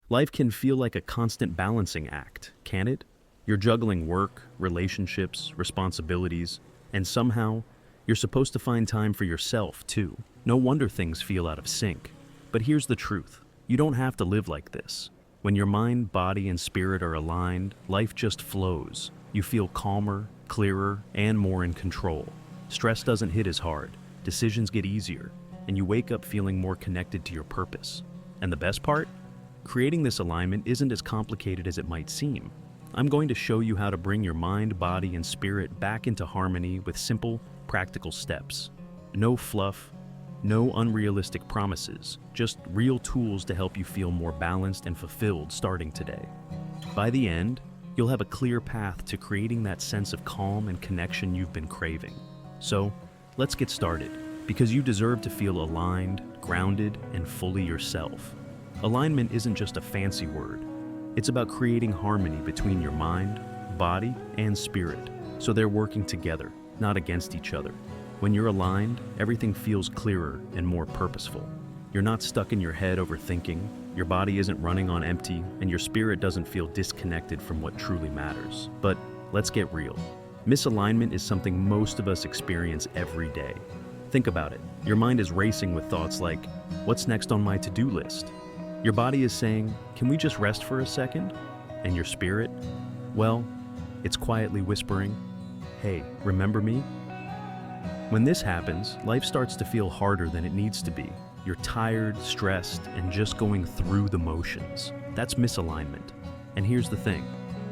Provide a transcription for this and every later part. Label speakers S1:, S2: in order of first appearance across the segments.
S1: Life can feel like a constant balancing act, can it? You're juggling work, relationships, responsibilities, and somehow, you're supposed to find time for yourself, too. No wonder things feel out of sync. But here's the truth. You don't have to live like this. When your mind, body, and spirit are aligned, life just flows. You feel calmer, clearer, and more in control. Stress doesn't hit as hard, decisions get easier, and you wake up feeling more connected to your purpose. And the best part? Creating this alignment isn't as complicated as it might seem. I'm going to show you how to bring your mind, body, and spirit back into harmony with simple, practical steps. No fluff, no unrealistic promises, just real tools to help you feel more balanced and fulfilled starting today. By the end, you'll have a clear path to creating that sense of calm and connection you've been craving. So, let's get started, because you deserve to feel aligned, grounded, and fully yourself. Alignment isn't just a fancy word. It's about creating harmony between your mind, body, and spirit, so they're working together, not against each other. When you're aligned, everything feels clearer and more purposeful. You're not stuck in your head overthinking, your body isn't running on empty, and your spirit doesn't feel disconnected from what truly matters. But let's get real. Misalignment is something most of us experience every day. Think about it. Your mind is racing with thoughts like, what's next on my to-do list? Your body is saying, can we just rest for a second? And your spirit? Well, it's quietly whispering, hey, remember me? When this happens, life starts to feel harder than it needs to be. You're tired, stressed, and just going through the motions. That's misalignment. And here's the thing.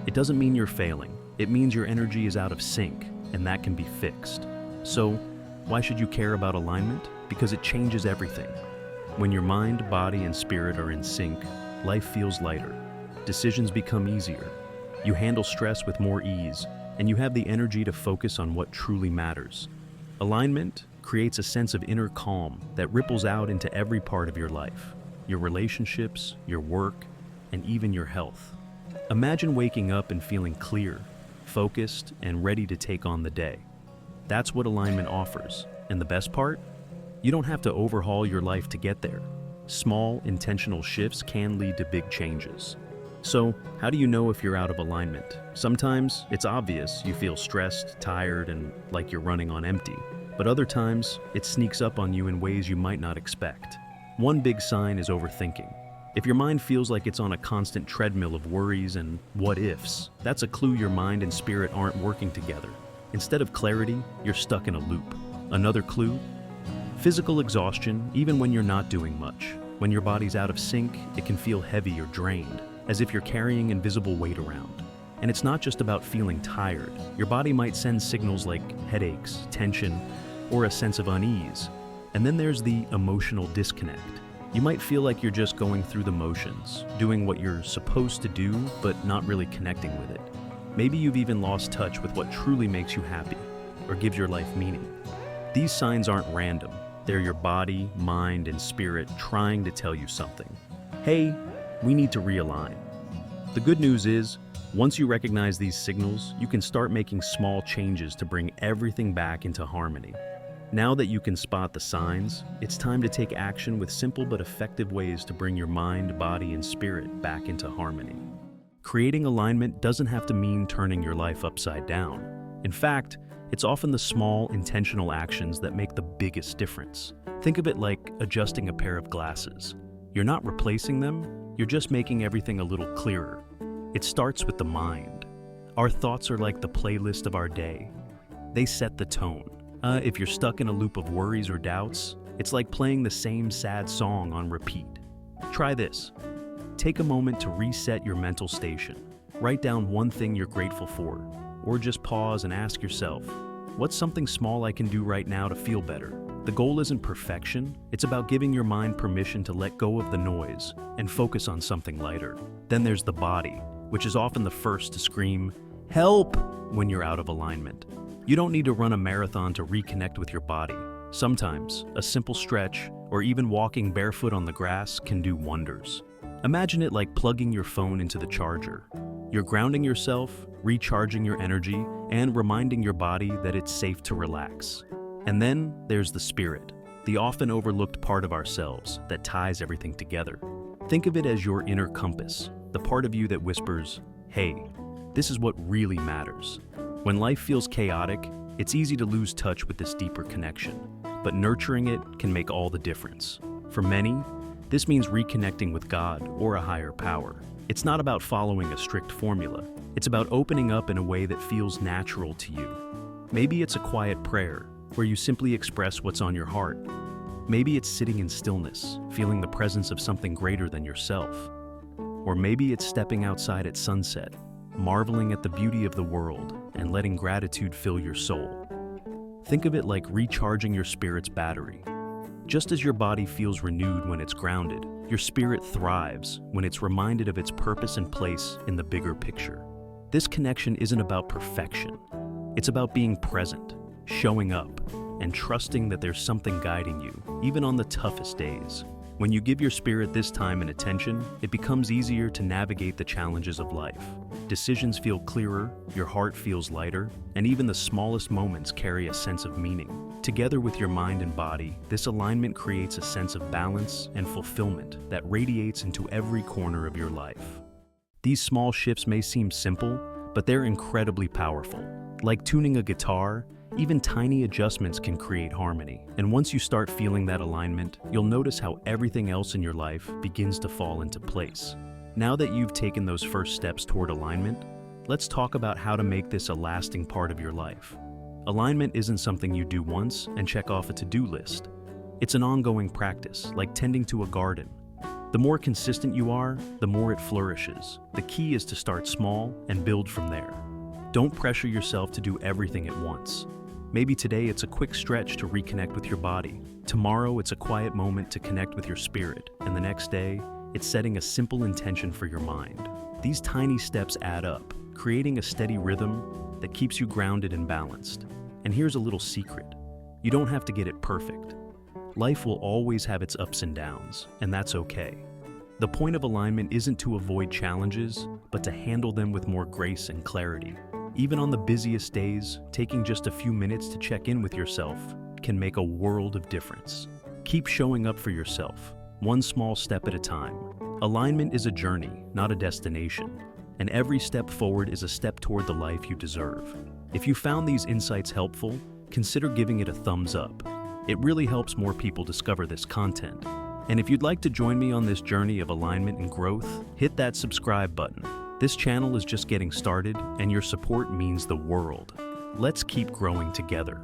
S1: It doesn't mean you're failing. It means your energy is out of sync, and that can be fixed. So, why should you care about alignment? Because it changes everything. When your mind, body, and spirit are in sync, life feels lighter. Decisions become easier. You handle stress with more ease, and you have the energy to focus on what truly matters. Alignment creates a sense of inner calm that ripples out into every part of your life, your relationships, your work, and even your health. Imagine waking up and feeling clear, focused, and ready to take on the day. That's what alignment offers, and the best part? You don't have to overhaul your life to get there. Small, intentional shifts can lead to big changes. So, how do you know if you're out of alignment? Sometimes it's obvious. You feel stressed, tired, and like you're running on empty. But other times, it sneaks up on you in ways you might not expect. One big sign is overthinking. If your mind feels like it's on a constant treadmill of worries and what-ifs, that's a clue your mind and spirit aren't working together. Instead of clarity, you're stuck in a loop. Another clue? Physical exhaustion, even when you're not doing much. When your body's out of sync, it can feel heavy or drained, as if you're carrying invisible weight around. And it's not just about feeling tired. Your body might send signals like headaches, tension, or a sense of unease. And then there's the emotional disconnect. You might feel like you're just going through the motions, doing what you're supposed to do, but not really connecting with it. Maybe you've even lost touch with what truly makes you happy, or gives your life meaning. These signs aren't random. They're your body, mind, and spirit trying to tell you something. Hey, we need to realign. The good news is, once you recognize these signals, you can start making small changes to bring everything back into harmony. Now that you can spot the signs, it's time to take action with simple but effective ways to bring your mind, body, and spirit back into harmony. Creating alignment doesn't have to mean turning your life upside down. In fact, it's often the small, intentional actions that make the biggest difference. Think of it like adjusting a pair of glasses. You're not replacing them, you're just making everything a little clearer. It starts with the mind. Our thoughts are like the playlist of our day. They set the tone. If you're stuck in a loop of worries or doubts, it's like playing the same sad song on repeat. Try this. Take a moment to reset your mental station. Write down one thing you're grateful for, or just pause and ask yourself, what's something small I can do right now to feel better? The goal isn't perfection, it's about giving your mind permission to let go of the noise and focus on something lighter. Then there's the body, which is often the first to scream, help, when you're out of alignment. You don't need to run a marathon to reconnect with your body. Sometimes, a simple stretch, or even walking barefoot on the grass can do wonders. Imagine it like plugging your phone into the charger. You're grounding yourself, recharging your energy, and reminding your body that it's safe to relax. And then there's the spirit, the often overlooked part of ourselves that ties everything together. Think of it as your inner compass, the part of you that whispers, "Hey, this is what really matters." When life feels chaotic, it's easy to lose touch with this deeper connection, but nurturing it can make all the difference. For many, this means reconnecting with God or a higher power. It's not about following a strict formula. It's about opening up in a way that feels natural to you. Maybe it's a quiet prayer, where you simply express what's on your heart. Maybe it's sitting in stillness, feeling the presence of something greater than yourself. Or maybe it's stepping outside at sunset, marveling at the beauty of the world and letting gratitude fill your soul. Think of it like recharging your spirit's battery. Just as your body feels renewed when it's grounded, your spirit thrives when it's reminded of its purpose and place in the bigger picture. This connection isn't about perfection. It's about being present, showing up, and trusting that there's something guiding you, even on the toughest days. When you give your spirit this time and attention, it becomes easier to navigate the challenges of life. Decisions feel clearer, your heart feels lighter, and even the smallest moments carry a sense of meaning. Together with your mind and body, this alignment creates a sense of balance and fulfillment that radiates into every corner of your life. These small shifts may seem simple, but they're incredibly powerful. Like tuning a guitar, even tiny adjustments can create harmony. And once you start feeling that alignment, you'll notice how everything else in your life begins to fall into place. Now that you've taken those first steps toward alignment, let's talk about how to make this a lasting part of your life. Alignment isn't something you do once and check off a to-do list. It's an ongoing practice, like tending to a garden. The more consistent you are, the more it flourishes. The key is to start small and build from there. Don't pressure yourself to do everything at once. Maybe today it's a quick stretch to reconnect with your body. Tomorrow it's a quiet moment to connect with your spirit. And the next day, it's setting a simple intention for your mind. These tiny steps add up, creating a steady rhythm that keeps you grounded and balanced. And here's a little secret. You don't have to get it perfect. Life will always have its ups and downs, and that's okay. The point of alignment isn't to avoid challenges, but to handle them with more grace and clarity. Even on the busiest days, taking just a few minutes to check in with yourself can make a world of difference. Keep showing up for yourself, one small step at a time. Alignment is a journey, not a destination, and every step forward is a step toward the life you deserve. If you found these insights helpful, consider giving it a thumbs up. It really helps more people discover this content. And if you'd like to join me on this journey of alignment and growth, hit that subscribe button. This channel is just getting started, and your support means the world. Let's keep growing together.